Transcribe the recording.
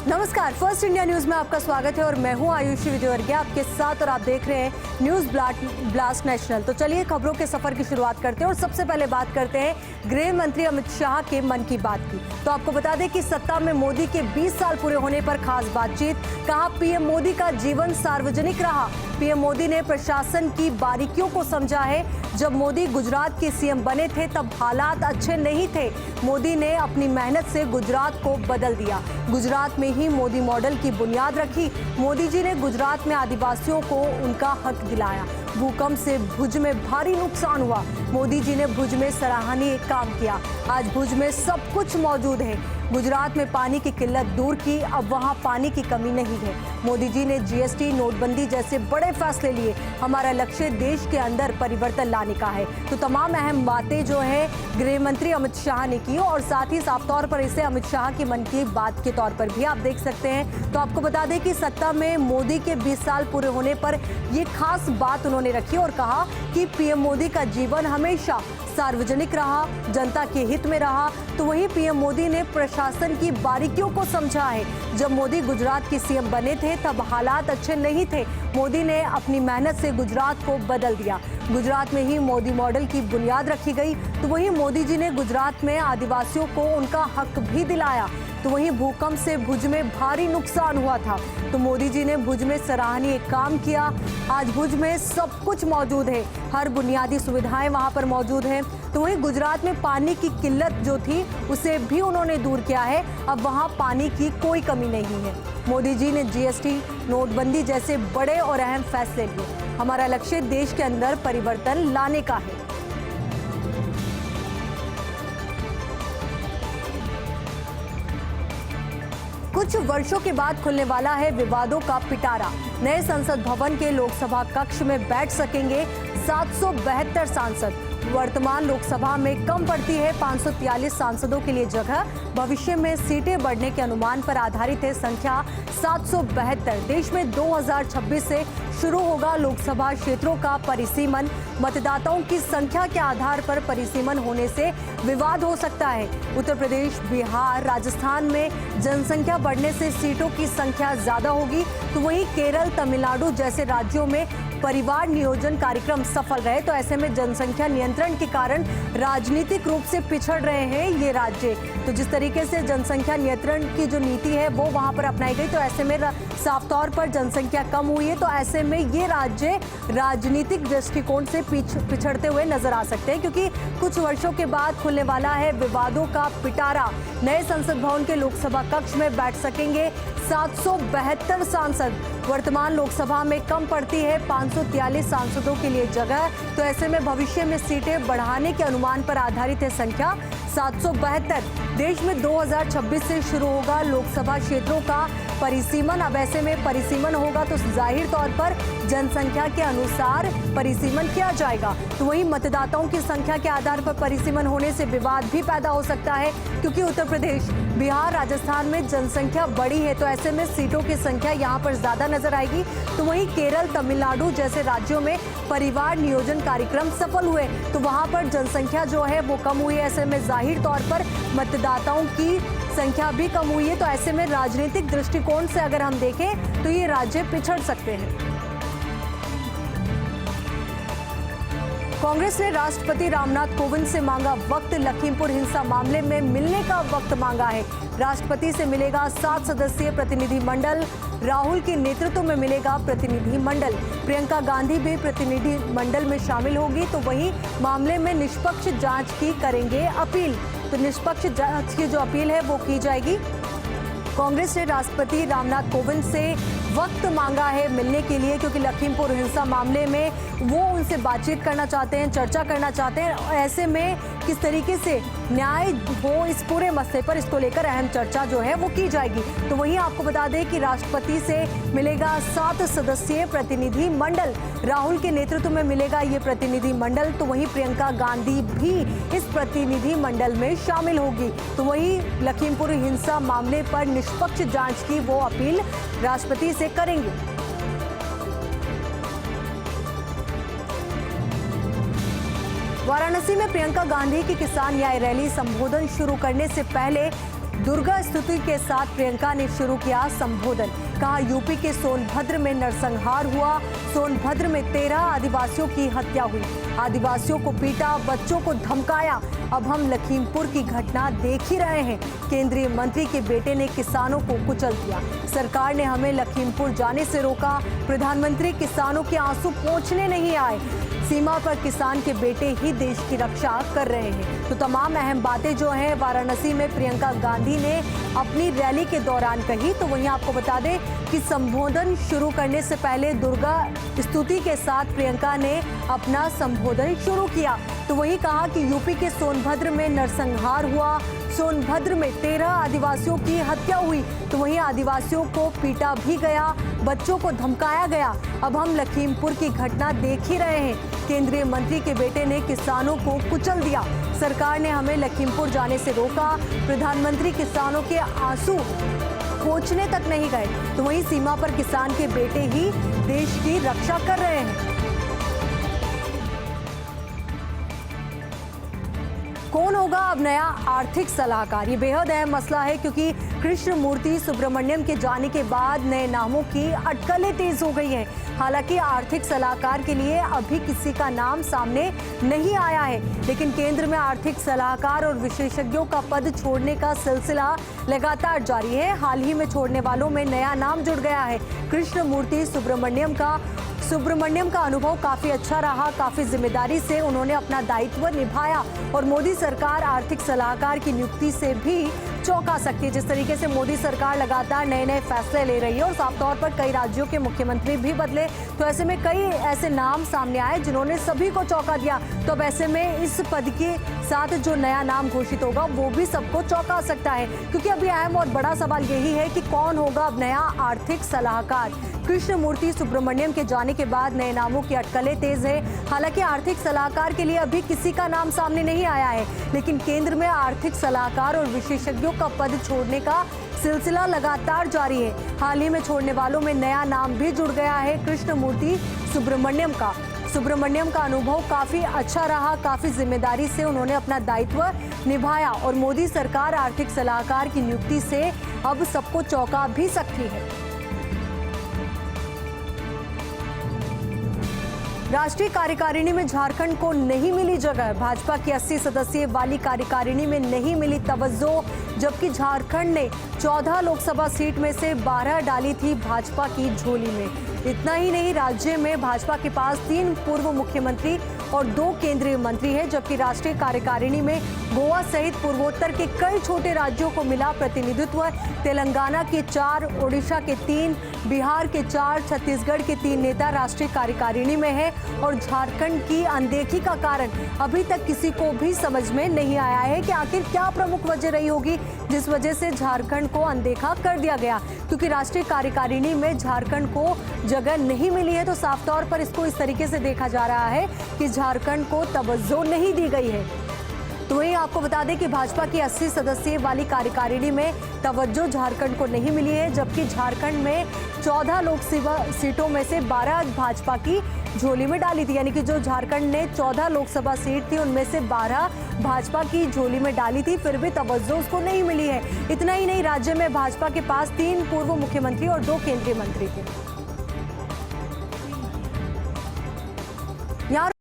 नमस्कार, first India news में आपका स्वागत है और मैं हूं आयुषी विजयवर्गीय आपके साथ और आप देख रहे हैं न्यूज ब्लास्ट नेशनल। तो चलिए खबरों के सफर की शुरुआत करते हैं और सबसे पहले बात करते हैं गृह मंत्री अमित शाह के मन की बात की। तो आपको बता दें कि सत्ता में मोदी के 20 साल पूरे होने पर खास बातचीत। कहा पीएम मोदी का जीवन सार्वजनिक रहा। पीएम मोदी ने प्रशासन की बारीकियों को समझा है। जब मोदी गुजरात के सीएम बने थे तब हालात अच्छे नहीं थे। मोदी ने अपनी मेहनत से गुजरात को बदल दिया। गुजरात में ही मोदी मॉडल की बुनियाद रखी। मोदी जी ने गुजरात में आदिवासियों को उनका हक दिलाया। भूकंप से भुज में भारी नुकसान हुआ। मोदी जी ने भुज में सराहनीय काम किया। आज भुज में सब कुछ मौजूद है। गुजरात में पानी की किल्लत दूर की, अब वहां पानी की कमी नहीं है। मोदी जी ने जीएसटी, नोटबंदी जैसे बड़े फैसले लिए। हमारा लक्ष्य देश के अंदर परिवर्तन लाने का है। तो तमाम अहम बातें जो है गृह मंत्री अमित शाह ने की और साथ ही साफ तौर पर इसे अमित शाह की मन की बात के तौर पर भी आप देख सकते हैं। तो आपको बता दें कि सत्ता में मोदी के 20 साल पूरे होने पर ये खास बात उन्होंने रखी और कहा कि पीएम मोदी का जीवन हमेशा सार्वजनिक रहा, जनता के हित में रहा। तो वहीं पीएम मोदी ने प्रशासन की बारीकियों को समझा है। जब मोदी गुजरात के सीएम बने थे तब हालात अच्छे नहीं थे। मोदी ने अपनी मेहनत से गुजरात को बदल दिया। गुजरात में ही मोदी मॉडल की बुनियाद रखी गई। तो वहीं मोदी जी ने गुजरात में आदिवासियों को उनका हक भी दिलाया। तो वहीं भूकंप से भुज में भारी नुकसान हुआ था। तो मोदी जी ने भुज में सराहनीय काम किया। आज भुज में सब कुछ मौजूद है, हर बुनियादी सुविधाएं वहां पर मौजूद हैं। तो वहीं गुजरात में पानी की किल्लत जो थी उसे भी उन्होंने दूर किया है। अब वहां पानी की कोई कमी नहीं है। मोदी जी ने जीएसटी, नोटबंदी जैसे बड़े और अहम फैसले लिए। हमारा लक्ष्य देश के अंदर परिवर्तन लाने का है। कुछ वर्षों के बाद खुलने वाला है विवादों का पिटारा। नए संसद भवन के लोकसभा कक्ष में बैठ सकेंगे 772 सांसद। वर्तमान लोकसभा में कम पड़ती है 543 सांसदों के लिए जगह। भविष्य में सीटें बढ़ने के अनुमान पर आधारित है संख्या 772। देश में 2026 से शुरू होगा लोकसभा क्षेत्रों का परिसीमन। मतदाताओं की संख्या के आधार पर परिसीमन होने से विवाद हो सकता है। उत्तर प्रदेश, बिहार, राजस्थान में जनसंख्या बढ़ने से सीटों की संख्या ज्यादा होगी। तो वहीं केरल, तमिलनाडु जैसे राज्यों में परिवार नियोजन कार्यक्रम सफल रहे। तो ऐसे में जनसंख्या नियंत्रण के कारण राजनीतिक रूप से पिछड़ रहे हैं ये राज्य। तो जिस तरीके से जनसंख्या नियंत्रण की जो नीति है वो वहां पर अपनाई गई, तो ऐसे में साफ तौर पर जनसंख्या कम हुई है। तो ऐसे में ये राज्य राजनीतिक दृष्टिकोण से पिछड़ते हुए नजर आ सकते हैं, क्योंकि कुछ वर्षों के बाद खुलने वाला है विवादों का पिटारा। नए संसद भवन के लोकसभा कक्ष में बैठ सकेंगे 772 सांसद। वर्तमान लोकसभा में कम पड़ती है 543 सांसदों के लिए जगह। तो ऐसे में भविष्य में सीटें बढ़ाने के अनुमान पर आधारित है संख्या 772। देश में 2026 से शुरू होगा लोकसभा क्षेत्रों का परिसीमन। अब ऐसे में परिसीमन होगा तो जाहिर तौर पर जनसंख्या के अनुसार परिसीमन किया जाएगा। तो वहीं मतदाताओं की संख्या के आधार पर परिसीमन होने से विवाद भी पैदा हो सकता है, क्योंकि उत्तर प्रदेश, बिहार, राजस्थान में जनसंख्या बड़ी है। तो ऐसे में सीटों की संख्या यहाँ पर ज्यादा नजर आएगी। तो वहीं केरल, तमिलनाडु जैसे राज्यों में परिवार नियोजन कार्यक्रम सफल हुए, तो वहां पर जनसंख्या जो है वो कम हुई है। ऐसे में जाहिर तौर पर मतदाताओं की संख्या भी कम हुई है। तो ऐसे में राजनीतिक दृष्टिकोण से अगर हम देखें तो ये राज्य पिछड़ सकते हैं। कांग्रेस ने राष्ट्रपति रामनाथ कोविंद से मांगा वक्त। लखीमपुर हिंसा मामले में मिलने का वक्त मांगा है। राष्ट्रपति से मिलेगा 7 सदस्यीय प्रतिनिधि मंडल। राहुल के नेतृत्व में मिलेगा प्रतिनिधि मंडल। प्रियंका गांधी भी प्रतिनिधि मंडल में शामिल होगी। तो वहीं मामले में निष्पक्ष जांच की करेंगे अपील। तो निष्पक्ष जांच की जो अपील है वो की जाएगी। कांग्रेस ने राष्ट्रपति रामनाथ कोविंद से वक्त मांगा है मिलने के लिए, क्योंकि लखीमपुर हिंसा मामले में वो उनसे बातचीत करना चाहते हैं, चर्चा करना चाहते हैं। ऐसे में किस तरीके से न्याय हो इस पूरे मसले पर, इसको लेकर अहम चर्चा जो है वो की जाएगी। तो वहीं आपको बता दें कि राष्ट्रपति से मिलेगा 7 सदस्यीय प्रतिनिधि मंडल। राहुल के नेतृत्व में मिलेगा ये प्रतिनिधि मंडल। तो वहीं प्रियंका गांधी भी इस प्रतिनिधि मंडल में शामिल होगी। तो वहीं लखीमपुर हिंसा मामले पर निष्पक्ष जांच की वो अपील राष्ट्रपति से करेंगे। वाराणसी में प्रियंका गांधी की किसान न्याय रैली। संबोधन शुरू करने से पहले दुर्गा स्तुति के साथ प्रियंका ने शुरू किया संबोधन। कहा, यूपी के सोनभद्र में नरसंहार हुआ, सोनभद्र में 13 आदिवासियों की हत्या हुई, आदिवासियों को पीटा, बच्चों को धमकाया। अब हम लखीमपुर की घटना देख ही रहे हैं। केंद्रीय मंत्री के बेटे ने किसानों को कुचल दिया। सरकार ने हमें लखीमपुर जाने से रोका। प्रधानमंत्री किसानों के आंसू पोंछने नहीं आए। सीमा पर किसान के बेटे ही देश की रक्षा कर रहे हैं। तो तमाम अहम बातें जो हैं वाराणसी में प्रियंका गांधी ने अपनी रैली के दौरान कही। तो वहीं आपको बता दें कि संबोधन शुरू करने से पहले दुर्गा स्तुति के साथ प्रियंका ने अपना संबोधन शुरू किया। तो वहीं कहा कि यूपी के सोनभद्र में नरसंहार हुआ, सोनभद्र में 13 आदिवासियों की हत्या हुई। तो वहीं आदिवासियों को पीटा भी गया, बच्चों को धमकाया गया। अब हम लखीमपुर की घटना देख ही रहे हैं। केंद्रीय मंत्री के बेटे ने किसानों को कुचल दिया। सरकार ने हमें लखीमपुर जाने से रोका। प्रधानमंत्री किसानों के आंसू पोंछने तक नहीं गए। तो वहीं सीमा पर किसान के बेटे ही देश की रक्षा कर रहे हैं। कौन होगा अब नया आर्थिक सलाहकार? ये बेहद अहम मसला है, क्योंकि कृष्णमूर्ति सुब्रमण्यम के जाने के बाद नए नामों की अटकलें तेज हो गई हैं। हालांकि आर्थिक सलाहकार के लिए अभी किसी का नाम सामने नहीं आया है, लेकिन केंद्र में आर्थिक सलाहकार और विशेषज्ञों का पद छोड़ने का सिलसिला लगातार जारी है। हाल ही में छोड़ने वालों में नया नाम जुड़ गया है, कृष्णमूर्ति सुब्रमण्यम का अनुभव काफी अच्छा रहा। काफी जिम्मेदारी से उन्होंने अपना दायित्व निभाया और मोदी सरकार आर्थिक सलाहकार की नियुक्ति से भी चौंका सकती है। जिस तरीके से मोदी सरकार लगातार नए नए फैसले ले रही है और साफ तौर पर कई राज्यों के मुख्यमंत्री भी बदले, तो ऐसे में कई ऐसे नाम सामने आए जिन्होंने सभी को चौंका दिया। तो अब ऐसे में इस पद के साथ जो नया नाम घोषित होगा वो भी सबको चौंका सकता है, क्योंकि अभी अहम और बड़ा सवाल यही है कि कौन होगा अब नया आर्थिक सलाहकार। कृष्णमूर्ति सुब्रमण्यम के जाने के बाद नए नामों की अटकलें तेज है। हालांकि आर्थिक सलाहकार के लिए अभी किसी का नाम सामने नहीं आया है, लेकिन केंद्र में आर्थिक सलाहकार और विशेषज्ञों का पद छोड़ने का सिलसिला लगातार जारी है। हाल ही में छोड़ने वालों में नया नाम भी जुड़ गया है, कृष्णमूर्ति सुब्रमण्यम का अनुभव काफी अच्छा रहा। काफी जिम्मेदारी से उन्होंने अपना दायित्व निभाया और मोदी सरकार आर्थिक सलाहकार की नियुक्ति से अब सबको चौंका भी सकती है। राष्ट्रीय कार्यकारिणी में झारखंड को नहीं मिली जगह। भाजपा की 80 सदस्यीय वाली कार्यकारिणी में नहीं मिली तवज्जो, जबकि झारखंड ने 14 लोकसभा सीट में से 12 डाली थी भाजपा की झोली में। इतना ही नहीं, राज्य में भाजपा के पास 3 पूर्व मुख्यमंत्री और 2 केंद्रीय मंत्री हैं, जबकि राष्ट्रीय कार्यकारिणी में गोवा सहित पूर्वोत्तर के कई छोटे राज्यों को मिला प्रतिनिधित्व। तेलंगाना के 4, ओडिशा के 3, बिहार के 4, छत्तीसगढ़ के 3 नेता राष्ट्रीय कार्यकारिणी में है और झारखंड की अनदेखी का कारण अभी तक किसी को भी समझ में नहीं आया है कि आखिर क्या प्रमुख वजह रही होगी जिस वजह से झारखंड को अनदेखा कर दिया गया। क्योंकि राष्ट्रीय कार्यकारिणी में झारखंड को जगह नहीं मिली है, तो साफ तौर पर इसको इस तरीके से देखा जा रहा है कि झारखंड को तवज्जो नहीं दी गई है। तो वहीं आपको बता दें कि भाजपा की 80 सदस्यीय वाली कार्यकारिणी में तवज्जो झारखंड को नहीं मिली है, जबकि झारखंड में 14 लोकसभा सीटों में से 12 भाजपा की झोली में डाली थी। यानी कि जो झारखंड ने 14 लोकसभा सीट थी उनमें से 12 भाजपा की झोली में डाली थी, फिर भी तवज्जो उसको नहीं मिली है। इतना ही नहीं, राज्य में भाजपा के पास 3 पूर्व मुख्यमंत्री और 2 केंद्रीय मंत्री थे। यहाँ